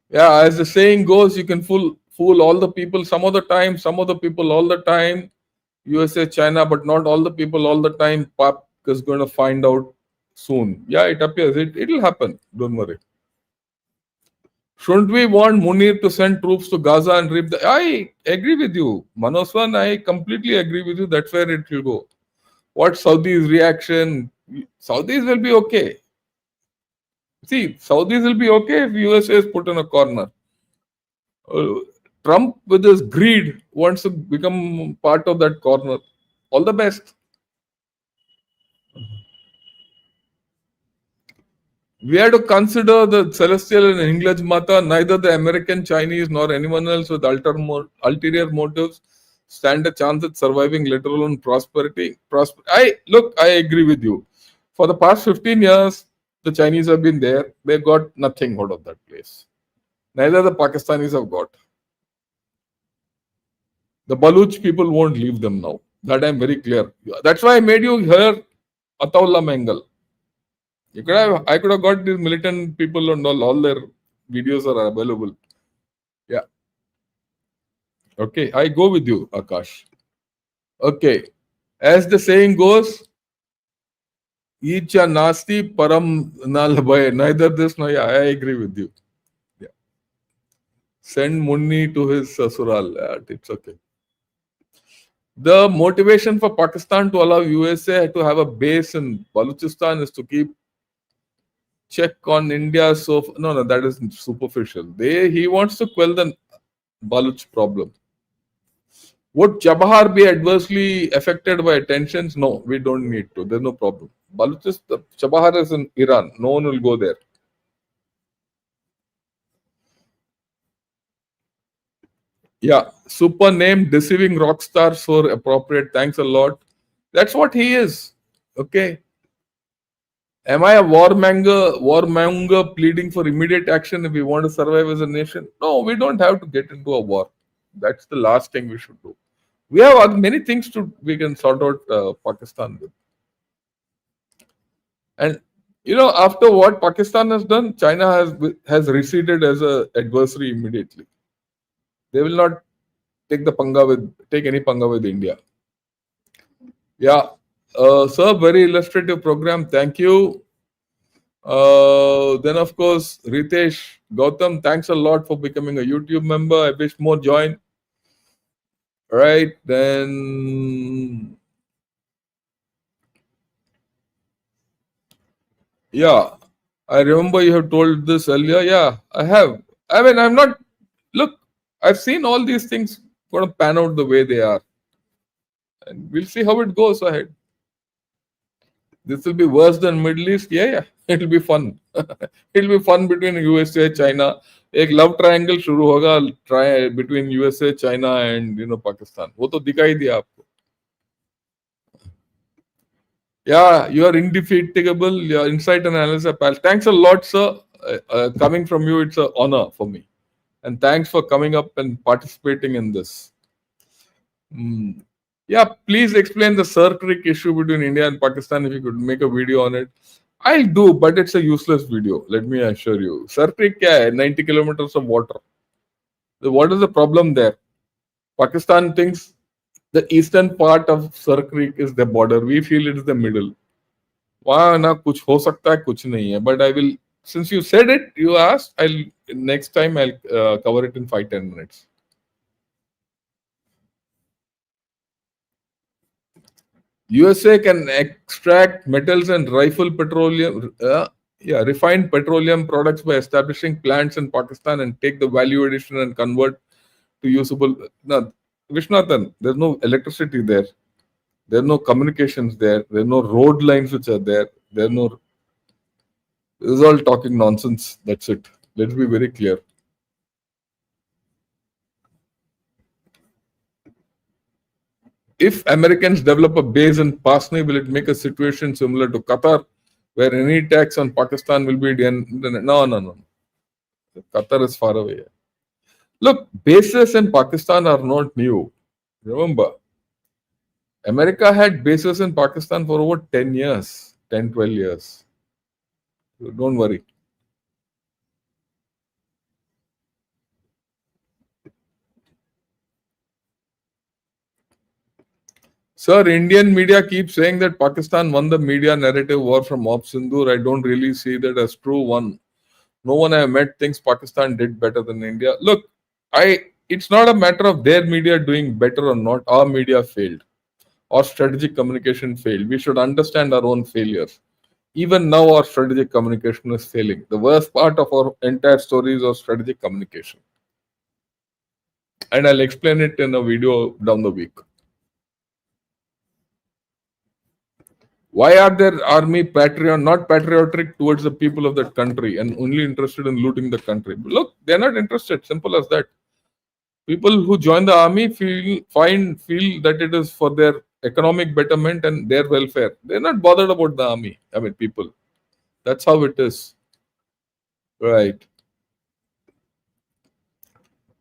Yeah, as the saying goes, you can fool all the people some of the time, some of the people all the time. USA, China, but not all the people all the time. Pak is going to find out soon. Yeah, it appears. It'll happen. Don't worry. Shouldn't we want Munir to send troops to Gaza and reap the... I agree with you. Manoswan, I completely agree with you. That's where it will go. What Saudi's reaction? Saudis will be okay. See, Saudis will be okay if USA is put in a corner. Trump, with his greed, wants to become part of that corner. All the best. We have to consider the celestial and English Mata. Neither the American, Chinese, nor anyone else with ulterior motives stand a chance at surviving, let alone prosperity. I agree with you. For the past 15 years, the Chinese have been there. They got nothing out of that place. Neither the Pakistanis have got. The Baluch people won't leave them now. That I'm very clear. That's why I made you hear Ataullah Mengal. I could have got these militant people and all their videos are available. Yeah. Okay, I go with you, Akash. Okay. As the saying goes, Icha nasti param na labhay. Neither this nor I agree with you. Yeah. Send Munni to his sasural. Yeah, it's okay. The motivation for Pakistan to allow USA to have a base in Baluchistan is to keep check on India. So no, that is superficial. He wants to quell the Baluch problem. Would Chabahar be adversely affected by tensions? No, we don't need to. There's no problem. Baluchistan, Chabahar is in Iran. No one will go there. Yeah, super name, deceiving rockstar, so appropriate. Thanks a lot. That's what he is. Okay. Am I a warmonger pleading for immediate action if we want to survive as a nation? No, we don't have to get into a war. That's the last thing we should do. We have many things we can sort out Pakistan with. And after what Pakistan has done, China has receded as an adversary immediately. They will not take any panga with India. Yeah, sir, very illustrative program. Thank you. Then of course, Ritesh Gautam, thanks a lot for becoming a YouTube member. I wish more join. Right, then yeah, I remember you have told this earlier. Yeah, I have. I mean, I'm not. Look, I've seen all these things going to pan out the way they are, and we'll see how it goes ahead. This will be worse than Middle East. Yeah, it'll be fun. It'll be fun between USA, China. एक love triangle शुरू होगा between USA, China and Pakistan. वो तो दिखाई दिया आपको. Yeah, you are indefatigable. Your insight and analysis, pal. Thanks a lot, sir. Coming from you, it's an honor for me. And thanks for coming up and participating in this. Yeah, please explain the Sir Creek issue between India and Pakistan if you could make a video on it. I'll do, but it's a useless video. Let me assure you. Sir Creek kya hai? 90 kilometers of water. What is the problem there? Pakistan thinks the eastern part of Sir Creek is the border. We feel it is the middle. वहाँ ना कुछ हो सकता है, कुछ नहीं है. But I will, since you said it, you asked, next time I'll cover it in 5-10 minutes. USA can extract metals and refined petroleum products by establishing plants in Pakistan and take the value addition and convert to usable. Now, Vishnathan, there's no electricity there. There are no communications there. There are no road lines which are there. This is all talking nonsense. That's it. Let's be very clear. If Americans develop a base in Pasni, will it make a situation similar to Qatar, where any tax on Pakistan will be no. Qatar is far away. Look, bases in Pakistan are not new. Remember, America had bases in Pakistan for over 10 years, 10, 12 years. So don't worry. Sir, Indian media keeps saying that Pakistan won the media narrative war from Op Sindoor. I don't really see that as true. No one I have met thinks Pakistan did better than India. Look, it's not a matter of their media doing better or not. Our media failed. Our strategic communication failed. We should understand our own failures. Even now, our strategic communication is failing. The worst part of our entire story is our strategic communication. And I'll explain it in a video down the week. Why are their army not patriotic towards the people of that country and only interested in looting the country? Look, they're not interested. Simple as that. People who join the army feel that it is for their economic betterment and their welfare. They're not bothered about the army. I mean, people. That's how it is. Right.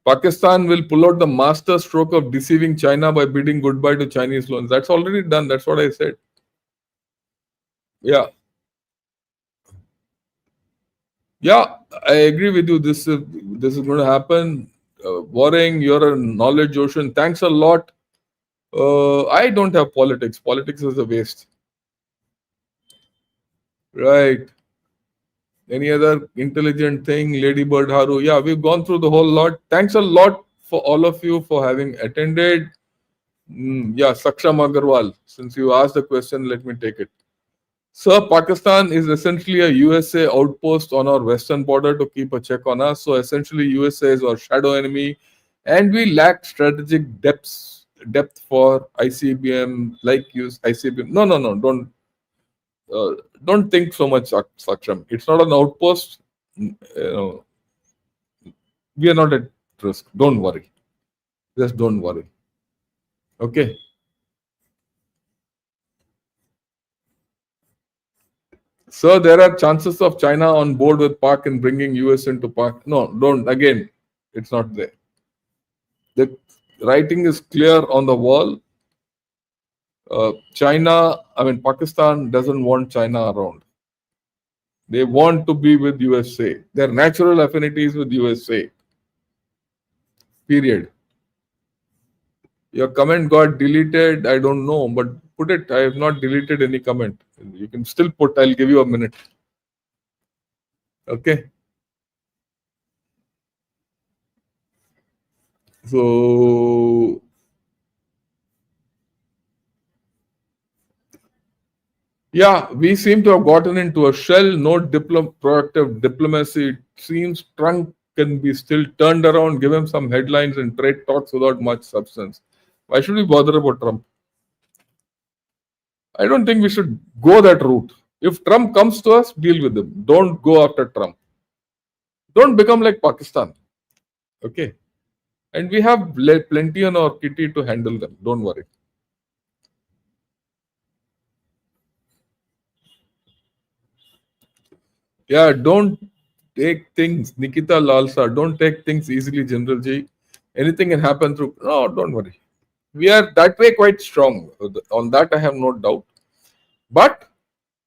Pakistan will pull out the master stroke of deceiving China by bidding goodbye to Chinese loans. That's already done. That's what I said. Yeah. Yeah, I agree with you. This is going to happen. Worrying, you're a knowledge ocean. Thanks a lot. I don't have politics. Politics is a waste. Right. Any other intelligent thing, Ladybird Haru? Yeah, we've gone through the whole lot. Thanks a lot for all of you for having attended. Yeah, Saksham Agarwal. Since you asked the question, let me take it. Sir, Pakistan is essentially a USA outpost on our western border to keep a check on us. So essentially, USA is our shadow enemy, and we lack strategic depth for ICBM, like use ICBM. No, don't think so much, Saksham. It's not an outpost. You know, we are not at risk. Don't worry. Just don't worry. Okay. So there are chances of China on board with Pak and bringing US into Pak. No, don't. Again, it's not there. The writing is clear on the wall. Pakistan doesn't want China around. They want to be with USA. Their natural affinities with USA. Period. Your comment got deleted. I don't know, but put it. I have not deleted any comment. You can still put. I'll give you a minute. Okay. So yeah, we seem to have gotten into a shell. No proactive diplomacy. It seems Trump can be still turned around. Give him some headlines and trade talks without much substance. Why should we bother about Trump? I don't think we should go that route. If Trump comes to us, deal with him. Don't go after Trump. Don't become like Pakistan. Okay. And we have plenty on our kitty to handle them. Don't worry. Yeah, don't take things, Nikita Lalsa, don't take things easily, General Ji. Anything can happen through. No, don't worry. We are that way quite strong. On that, I have no doubt. But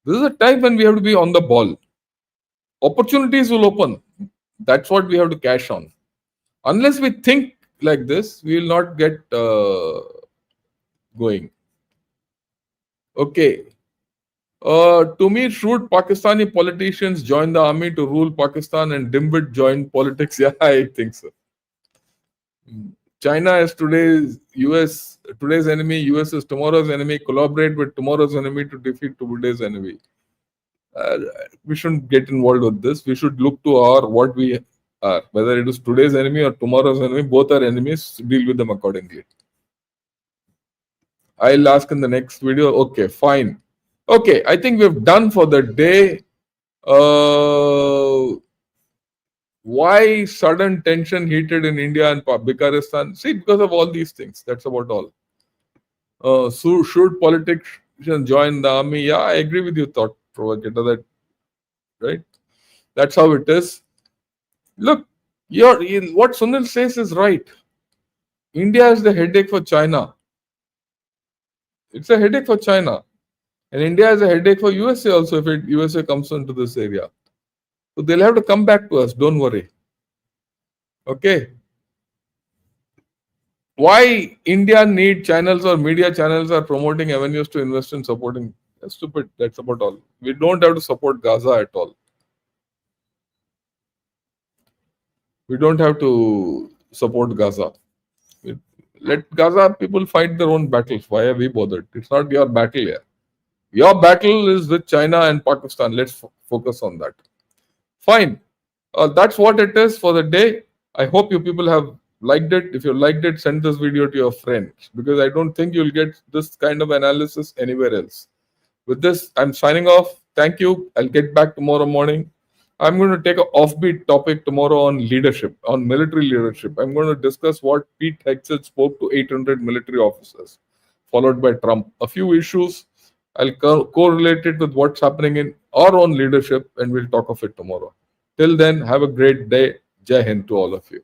this is a time when we have to be on the ball. Opportunities will open. That's what we have to cash on. Unless we think like this, we will not get going. Okay. To me, shrewd Pakistani politicians join the army to rule Pakistan and dimwit join politics. Yeah, I think so. China is today's enemy. US is tomorrow's enemy. Collaborate with tomorrow's enemy to defeat today's enemy. We shouldn't get involved with this. We should look to what we are. Whether it is today's enemy or tomorrow's enemy, both are enemies. Deal with them accordingly. I'll ask in the next video. Okay, fine. Okay, I think we've done for the day. Why sudden tension heated in India and Baluchistan? See, because of all these things. That's about all. So should politicians join the army? Yeah, I agree with you, thought provocator. That right? That's how it is. Look, what Sunil says is right. India is the headache for China. It's a headache for China. And India is a headache for USA also if USA comes into this area. So they'll have to come back to us. Don't worry. Okay. Why India need channels or media channels are promoting avenues to invest in supporting? That's stupid. That's about all. We don't have to support Gaza at all. We don't have to support Gaza. Let Gaza people fight their own battles. Why are we bothered? It's not your battle here. Your battle is with China and Pakistan. Let's focus on that. Fine. That's what it is for the day. I hope you people have liked it. If you liked it, send this video to your friends because I don't think you'll get this kind of analysis anywhere else. With this, I'm signing off. Thank you. I'll get back tomorrow morning. I'm going to take an offbeat topic tomorrow on leadership, on military leadership. I'm going to discuss what Pete Hegseth spoke to 800 military officers, followed by Trump. A few issues. I'll correlate it with what's happening in our own leadership, and we'll talk of it tomorrow. Till then, have a great day. Jai Hind to all of you.